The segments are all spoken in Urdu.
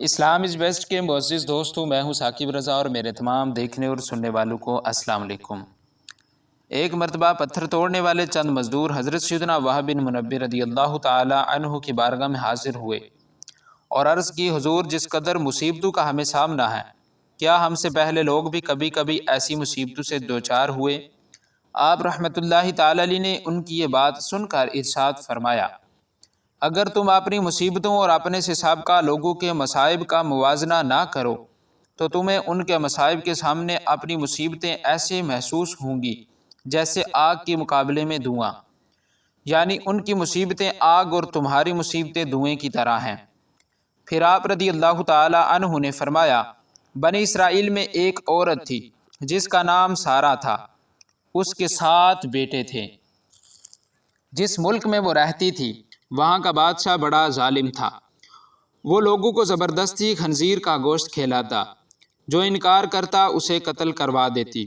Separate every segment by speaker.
Speaker 1: اسلام از بیسٹ کے معزز دوستوں، میں ہوں ثاقب رضا اور میرے تمام دیکھنے اور سننے والوں کو السلام علیکم۔ ایک مرتبہ پتھر توڑنے والے چند مزدور حضرت سیدنا وہب بن منبہ رضی اللہ تعالی عنہ کی بارگاہ میں حاضر ہوئے اور عرض کی، حضور، جس قدر مصیبتوں کا ہمیں سامنا ہے، کیا ہم سے پہلے لوگ بھی کبھی کبھی ایسی مصیبتوں سے دوچار ہوئے؟ آپ رحمۃ اللہ تعالی علیہ نے ان کی یہ بات سن کر ارشاد فرمایا، اگر تم اپنی مصیبتوں اور اپنے سے سابقہ لوگوں کے مصائب کا موازنہ نہ کرو تو تمہیں ان کے مصائب کے سامنے اپنی مصیبتیں ایسے محسوس ہوں گی جیسے آگ کے مقابلے میں دھواں، یعنی ان کی مصیبتیں آگ اور تمہاری مصیبتیں دھوئیں کی طرح ہیں۔ پھر آپ رضی اللہ تعالی عنہ نے فرمایا، بنی اسرائیل میں ایک عورت تھی جس کا نام سارہ تھا، اس کے 7 بیٹے تھے۔ جس ملک میں وہ رہتی تھی وہاں کا بادشاہ بڑا ظالم تھا، وہ لوگوں کو زبردستی خنزیر کا گوشت کھلاتا، جو انکار کرتا اسے قتل کروا دیتی۔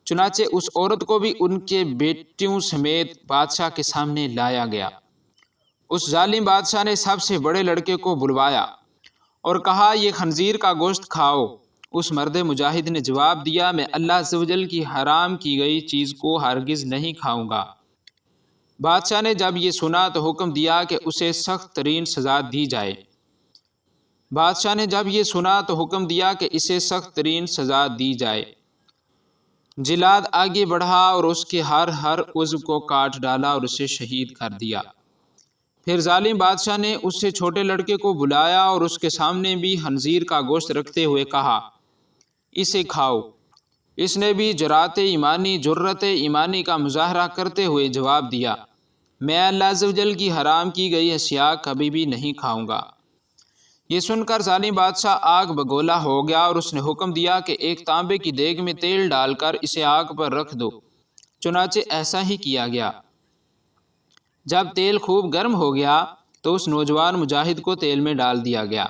Speaker 1: چنانچہ اس عورت کو بھی ان کے بیٹیوں سمیت بادشاہ کے سامنے لایا گیا۔ اس ظالم بادشاہ نے سب سے بڑے لڑکے کو بلوایا اور کہا، یہ خنزیر کا گوشت کھاؤ۔ اس مرد مجاہد نے جواب دیا، میں اللہ عز و جل کی حرام کی گئی چیز کو ہرگز نہیں کھاؤں گا۔ بادشاہ نے جب یہ سنا تو حکم دیا کہ اسے سخت ترین سزا دی جائے۔ اسے سخت ترین سزا دی جائے۔ جلاد آگے بڑھا اور اس کے ہر عضو کو کاٹ ڈالا اور اسے شہید کر دیا۔ پھر ظالم بادشاہ نے اس سے چھوٹے لڑکے کو بلایا اور اس کے سامنے بھی خنزیر کا گوشت رکھتے ہوئے کہا، اسے کھاؤ۔ اس نے بھی جرأت ایمانی کا مظاہرہ کرتے ہوئے جواب دیا، میں اللہ عز و جل کی حرام کی گئی اشیاء کبھی بھی نہیں کھاؤں گا۔ یہ سن کر ظالم بادشاہ آگ بگولا ہو گیا اور اس نے حکم دیا کہ ایک تانبے کی دیگ میں تیل ڈال کر اسے آگ پر رکھ دو۔ چنانچہ ایسا ہی کیا گیا۔ جب تیل خوب گرم ہو گیا تو اس نوجوان مجاہد کو تیل میں ڈال دیا گیا۔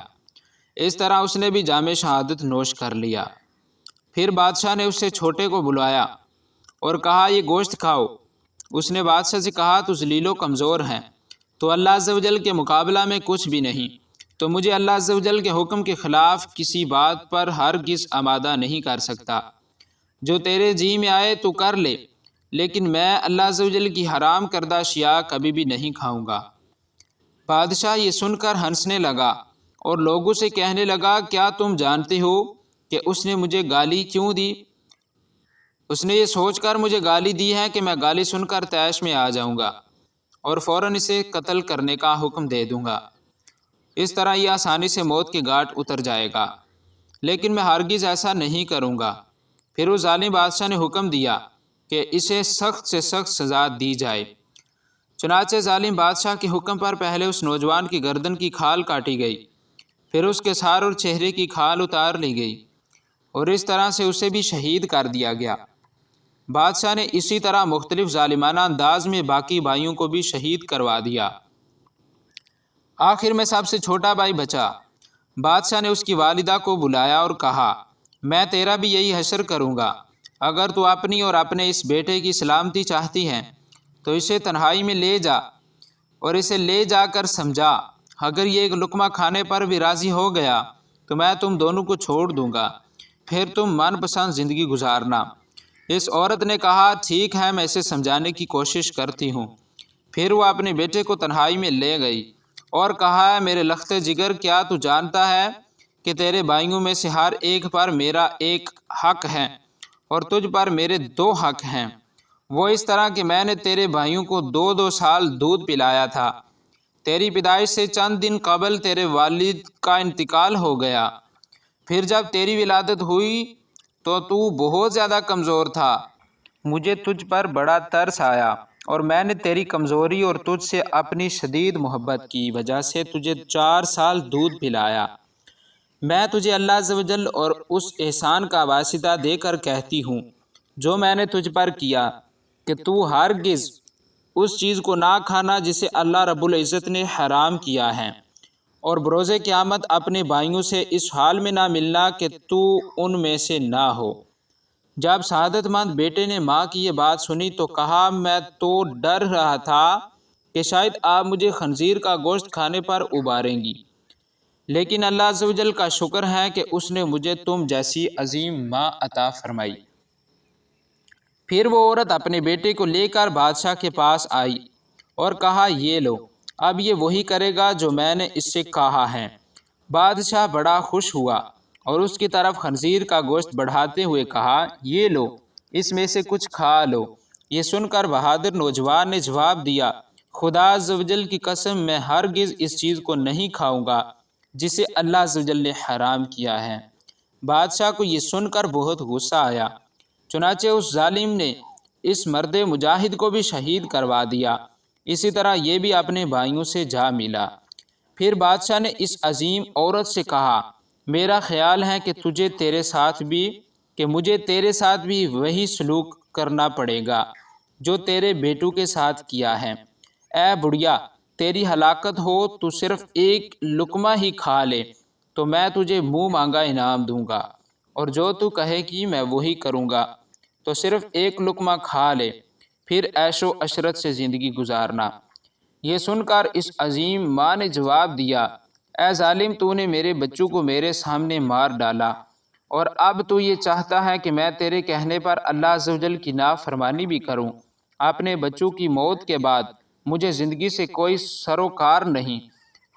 Speaker 1: اس طرح اس نے بھی جام شہادت نوش کر لیا۔ پھر بادشاہ نے اس سے چھوٹے کو بلایا اور کہا، یہ گوشت کھاؤ۔ اس نے بادشاہ سے کہا، تو ذلیل و کمزور ہیں، تو اللہ عز و جل کے مقابلہ میں کچھ بھی نہیں، تو مجھے اللہ عز و جل کے حکم کے خلاف کسی بات پر ہرگز آمادہ نہیں کر سکتا۔ جو تیرے جی میں آئے تو کر لے، لیکن میں اللہ عز و جل کی حرام کردہ اشیاء کبھی بھی نہیں کھاؤں گا۔ بادشاہ یہ سن کر ہنسنے لگا اور لوگوں سے کہنے لگا، کیا تم جانتے ہو کہ اس نے مجھے گالی کیوں دی؟ اس نے یہ سوچ کر مجھے گالی دی ہے کہ میں گالی سن کر طیش میں آ جاؤں گا اور فوراً اسے قتل کرنے کا حکم دے دوں گا۔ اس طرح یہ آسانی سے موت کے گھاٹ اتر جائے گا، لیکن میں ہرگز ایسا نہیں کروں گا۔ پھر اس ظالم بادشاہ نے حکم دیا کہ اسے سخت سے سخت سزا دی جائے۔ چنانچہ ظالم بادشاہ کے حکم پر پہلے اس نوجوان کی گردن کی کھال کاٹی گئی، پھر اس کے سر اور چہرے کی کھال اتار لی گئی اور اس طرح سے اسے بھی شہید کر دیا گیا۔ بادشاہ نے اسی طرح مختلف ظالمانہ انداز میں باقی بھائیوں کو بھی شہید کروا دیا۔ آخر میں سب سے چھوٹا بھائی بچا۔ بادشاہ نے اس کی والدہ کو بلایا اور کہا، میں تیرا بھی یہی حشر کروں گا۔ اگر تو اپنی اور اپنے اس بیٹے کی سلامتی چاہتی ہے تو اسے تنہائی میں لے جا اور اسے لے جا کر سمجھا۔ اگر یہ ایک لقمہ کھانے پر بھی راضی ہو گیا تو میں تم دونوں کو چھوڑ دوں گا، پھر تم من پسند زندگی گزارنا۔ اس عورت نے کہا، ٹھیک ہے، میں اسے سمجھانے کی کوشش کرتی ہوں۔ پھر وہ اپنے بیٹے کو تنہائی میں لے گئی اور کہا، میرے لخت جگر، کیا تو جانتا ہے کہ تیرے بھائیوں میں سے ہر ایک پر میرا ایک حق ہے اور تجھ پر میرے 2 حق ہیں؟ وہ اس طرح کہ میں نے تیرے بھائیوں کو 2 سال دودھ پلایا تھا۔ تیری پیدائش سے چند دن قبل تیرے والد کا انتقال ہو گیا۔ پھر جب تیری ولادت ہوئی تو بہت زیادہ کمزور تھا۔ مجھے تجھ پر بڑا ترس آیا اور میں نے تیری کمزوری اور تجھ سے اپنی شدید محبت کی وجہ سے تجھے 4 سال دودھ پلایا۔ میں تجھے اللہ عز و جل اور اس احسان کا واسطہ دے کر کہتی ہوں جو میں نے تجھ پر کیا، کہ تو ہرگز اس چیز کو نہ کھانا جسے اللہ رب العزت نے حرام کیا ہے، اور بروز قیامت اپنے بھائیوں سے اس حال میں نہ ملنا کہ تو ان میں سے نہ ہو۔ جب سعادت مند بیٹے نے ماں کی یہ بات سنی تو کہا، میں تو ڈر رہا تھا کہ شاید آپ مجھے خنزیر کا گوشت کھانے پر ابھاریں گی، لیکن اللہ عز و جل کا شکر ہے کہ اس نے مجھے تم جیسی عظیم ماں عطا فرمائی۔ پھر وہ عورت اپنے بیٹے کو لے کر بادشاہ کے پاس آئی اور کہا یہ لو، اب یہ وہی کرے گا جو میں نے اس سے کہا ہے۔ بادشاہ بڑا خوش ہوا اور اس کی طرف خنزیر کا گوشت بڑھاتے ہوئے کہا یہ لو، اس میں سے کچھ کھا لو۔ یہ سن کر بہادر نوجوان نے جواب دیا خدا عز و جل کی قسم میں ہرگز اس چیز کو نہیں کھاؤں گا جسے اللہ عز و جل نے حرام کیا ہے۔ بادشاہ کو یہ سن کر بہت غصہ آیا، چنانچہ اس ظالم نے اس مرد مجاہد کو بھی شہید کروا دیا۔ اسی طرح یہ بھی اپنے بھائیوں سے جا ملا۔ پھر بادشاہ نے اس عظیم عورت سے کہا میرا خیال ہے کہ مجھے تیرے ساتھ بھی وہی سلوک کرنا پڑے گا جو تیرے بیٹوں کے ساتھ کیا ہے۔ اے بڑھیا، تیری ہلاکت ہو، تو صرف ایک لقمہ ہی کھا لے تو میں تجھے منہ مانگا انعام دوں گا، اور جو تو کہے کہ میں وہی کروں گا تو صرف ایک لقمہ کھا لے، پھر عیش و عشرت سے زندگی گزارنا۔ یہ سن کر اس عظیم ماں نے جواب دیا اے ظالم، تو نے میرے بچوں کو میرے سامنے مار ڈالا، اور اب تو یہ چاہتا ہے کہ میں تیرے کہنے پر اللہ عز و جل کی نافرمانی بھی کروں۔ اپنے بچوں کی موت کے بعد مجھے زندگی سے کوئی سروکار نہیں۔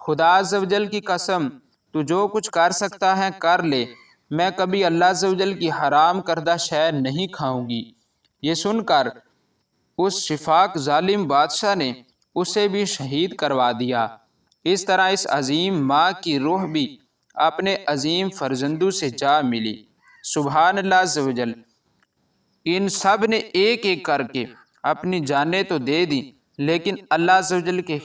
Speaker 1: خدا عز و جل کی قسم، تو جو کچھ کر سکتا ہے کر لے، میں کبھی اللہ عز و جل کی حرام کردہ شے نہیں کھاؤں گی۔ یہ سن کر اس شفاق ظالم بادشاہ نے اسے بھی شہید کروا دیا۔ اس طرح اس عظیم ماں کی روح بھی اپنے عظیم فرزندوں سے جا ملی۔ سبحان اللہ عز و جل۔ ان سب نے ایک ایک کر کے اپنی جانیں تو دے دی، لیکن اللہ عز و جل کے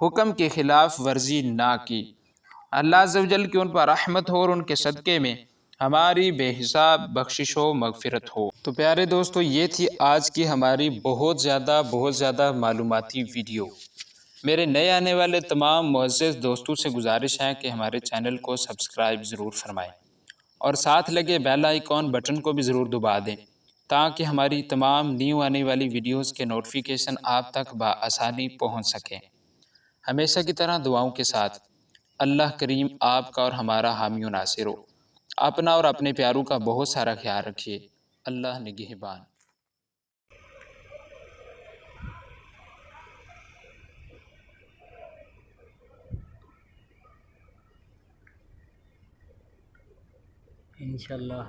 Speaker 1: حکم کے خلاف ورزی نہ کی۔ اللہ عز و جل کی ان پر رحمت ہو اور ان کے صدقے میں ہماری بے حساب بخشش و مغفرت ہو۔ تو پیارے دوستو، یہ تھی آج کی ہماری بہت زیادہ معلوماتی ویڈیو۔ میرے نئے آنے والے تمام معزز دوستوں سے گزارش ہے کہ ہمارے چینل کو سبسکرائب ضرور فرمائیں اور ساتھ لگے بیل آئیکن بٹن کو بھی ضرور دبا دیں تاکہ ہماری تمام نیو آنے والی ویڈیوز کے نوٹیفیکیشن آپ تک بآسانی پہنچ سکیں۔ ہمیشہ کی طرح دعاؤں کے ساتھ اللہ کریم آپ کا اور ہمارا حامی و ناصر ہو۔ اپنا اور اپنے پیاروں کا بہت سارا خیال رکھیے۔ اللہ نگہبان۔
Speaker 2: انشاءاللہ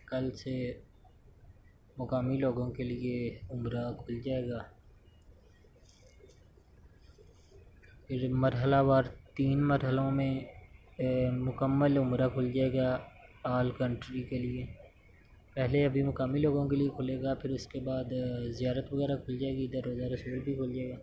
Speaker 2: کل سے مقامی لوگوں کے لیے عمرہ کھل جائے گا۔ پھر مرحلہ وار 3 مرحلوں میں مکمل عمرہ کھل جائے گا آل کنٹری کے لیے۔ پہلے ابھی مقامی لوگوں کے لیے کھلے گا، پھر اس کے بعد زیارت وغیرہ کھل جائے گی، ادھر روزہ رسول بھی کھل جائے گا۔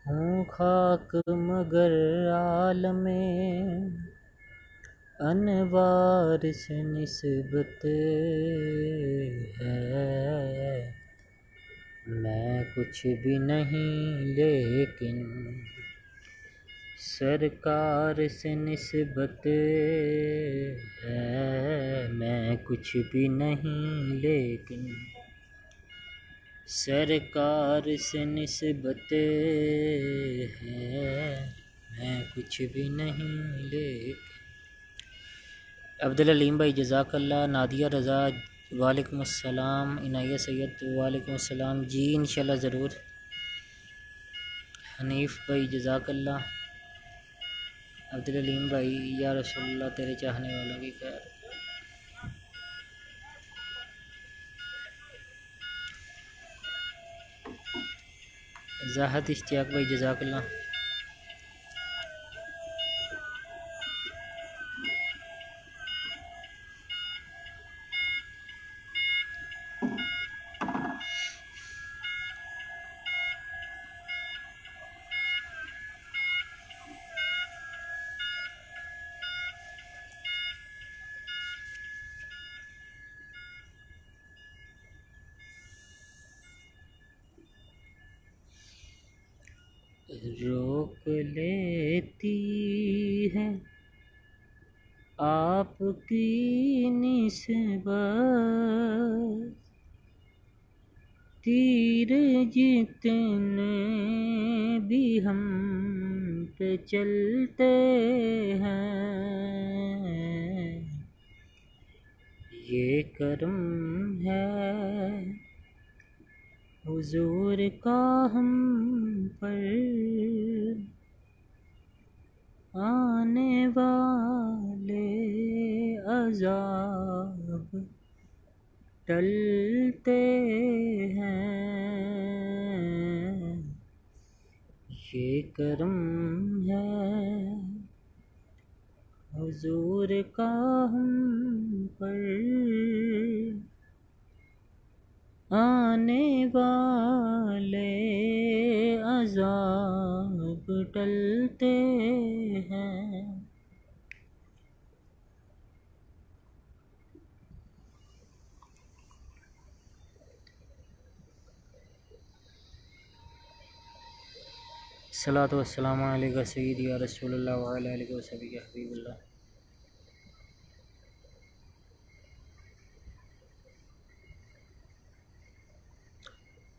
Speaker 2: ہوں خاک مگر عالم انوار سے نسبت ہے، میں کچھ بھی نہیں لیکن سرکار سے نسبت ہے، میں کچھ بھی نہیں لیکن سرکار سے نسبت ہے، میں کچھ بھی نہیں لیکن۔ عبدالعلیم بھائی جزاک اللہ، نادیہ رضا وعلیکم السلام، عنایہ سید وعلیکم السلام، جی انشاءاللہ ضرور۔ حنیف بھائی جزاک اللہ، عبدالعلیم بھائی، یا رسول اللہ تیرے چاہنے والوں کی خیر۔ زاہد اشتیاق بھائی، جزاک اللہ۔ روک لیتی ہے آپ کی نسبت، تیر جتنے بھی ہم پہ چلتے ہیں، یہ کرم ہے حضور کا ہم پر، آنے والے عذاب ٹلتے ہیں، یہ کرم ہے حضور کا ہم پر، آنے والے عذاب ٹلتے ہیں۔ الصلاۃ والسلام علیکہ سیدی یا رسول اللہ وعلی آلہ وصحبہ یا حبیب اللہ۔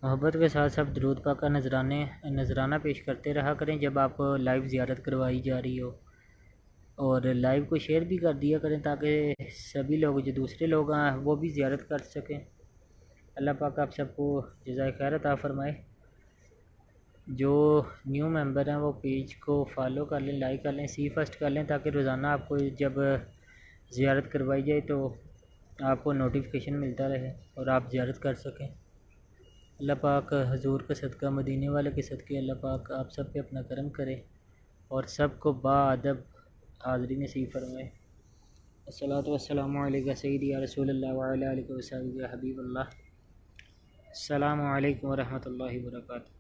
Speaker 2: محبت کے ساتھ ساتھ درود پاک کا نذرانہ پیش کرتے رہا کریں جب آپ لائیو زیارت کروائی جا رہی ہو، اور لائیو کو شیئر بھی کر دیا کریں تاکہ سبھی لوگ جو دوسرے لوگ ہیں وہ بھی زیارت کر سکیں۔ اللہ پاک آپ سب کو جزائے خیر عطا فرمائے۔ جو نیو ممبر ہیں وہ پیج کو فالو کر لیں، لائک کر لیں، سی فرسٹ کر لیں تاکہ روزانہ آپ کو جب زیارت کروائی جائے تو آپ کو نوٹیفیکیشن ملتا رہے اور آپ زیارت کر سکیں۔ اللہ پاک حضور کا صدقہ، مدینے والے کے صدقے اللہ پاک آپ سب پہ اپنا کرم کرے اور سب کو با ادب حاضری نصیب فرمائے۔ الصلاۃ والسلام علیکہ سیدی یا رسول اللہ وعلی آلہ وصحبہ یا حبیب اللہ۔ السلام علیکم ورحمۃ اللہ وبرکاتہ۔